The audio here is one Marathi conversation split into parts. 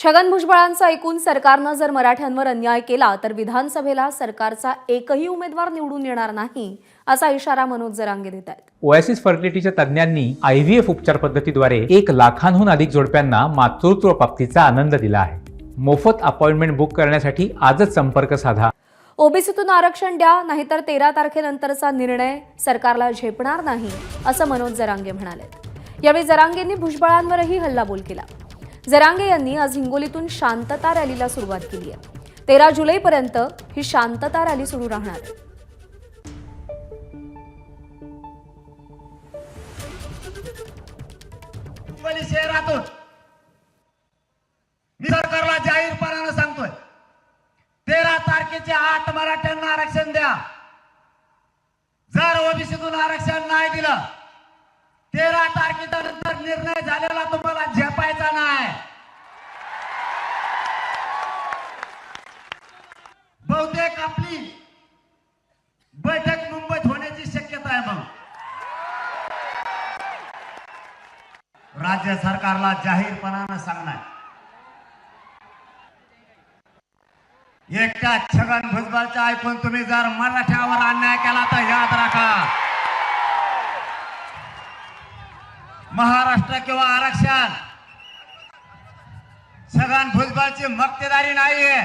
छगन भुजबळांचं ऐकून सरकारनं जर मराठ्यांवर अन्याय केला तर विधानसभेला सरकारचा एकही उमेदवार निवडून येणार नाही असा इशारा मनोज जरांगे देत आहेत। ओएसिस फर्टिलिटीच्या तज्ञांनी IVF उपचार पद्धतीद्वारे 1 लाखांहून अधिक जोडप्यांना मातृत्व प्राप्तीचा आनंद दिला आहे। मोफत अपॉइंटमेंट बुक करण्यासाठी आजच संपर्क साधा। ओबीसीतून आरक्षण द्या नाहीतर 13 तारखेनंतरचा निर्णय सरकारला झेपणार नाही असं मनोज जरांगे म्हणाले। यावेळी जरांगेंनी भुजबळांवरही हल्लाबोल केला। जरांगे यांनी आज हिंगोलीतून शांतता रॅलीला सुरुवात केली आहे। 13 जुलैपर्यंत ही शांतता रॅली सुरू राहणार आहे। हिंगोली शहरातून मी सरकारला जाहीरपणाने सांगतोय, 13 तारखेचे 8 मराठ्यांना आरक्षण द्या। जर ओबीसीतून आरक्षण नाही दिलं, 13 तारखेच्या नंतर निर्णय झालेला तुम्हाला झेपायचा नाही। बहुतेक आपली बैठक मुंबईत होण्याची शक्यता आहे। मग राज्य सरकारला जाहीरपणाने सांगणार, एकट्या छगन भुजबळचं ऐकून तुम्ही जर मराठ्यावर अन्याय केला तर याद राखा, महाराष्ट्र किंवा आरक्षण छगन भुजबळची मक्तेदारी नाहीये।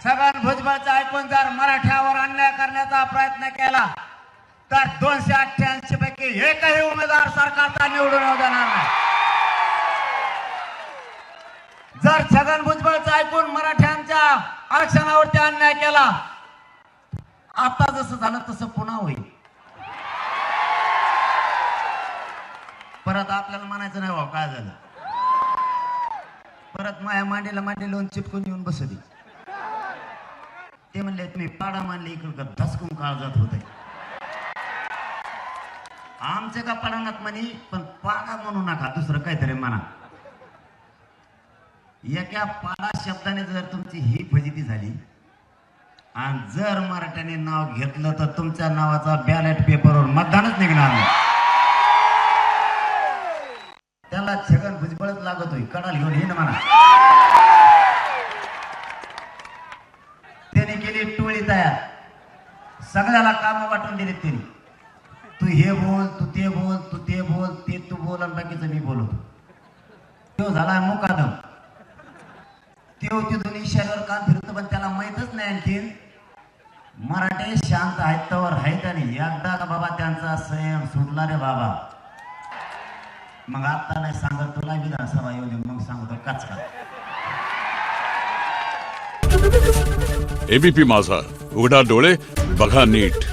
छगन भुजबळचं ऐकून जर मराठ्यावर अन्याय करण्याचा प्रयत्न केला तर 288 पैकी एकही उमेदवार सरकारचा निवडून येऊ देणार नाही। जर छगन भुजबळचं ऐकून मराठ्यांच्या आरक्षणावरती अन्याय केला, आता जसं झालं तसं पुन्हा होईल। परत आपल्याला म्हणायचं नाही भाऊ काय झालं, परत माया मांडीला मांडी लावून चिपकून येऊन बसली। ते म्हणले तुम्ही पाडा मानले इकडं धसकून काळजात होते। आमचे का पडानात म्हणी, पण पाडा म्हणू नका, दुसरं काहीतरी म्हणा। एका पाडा शब्दाने जर तुमची ही फजिती झाली आणि जर मराठ्याने नाव घेतलं तर तुमच्या नावाचा बॅलेट पेपरवर मतदानच निघणार नाही। त्याला छगन भुजबळच लागत होई, कडाल घेऊन येईन म्हणा। त्याने केली टोळी तयार, सगळ्याला काम वाटून दिली त्यांनी। तू हे बोल, तू ते बोल, तू ते बोल, ते तू बोल आणि बाकीचं मी बोलतो। तो झाला मुकादम, तो तिथून इशाऱ्यावर काम फिरतो, पण त्याला माहीतच नाही आणखी मराठे शांत आहेत तवर आहेत। आणि एकदा का बाबा त्यांचा संयम सुटला रे बाबा, मग आता नाही सांगत तुला विधानसभा येऊ दे, मग सांगतो कचका। एबीपी माझा, उघडा डोळे बघा नीट।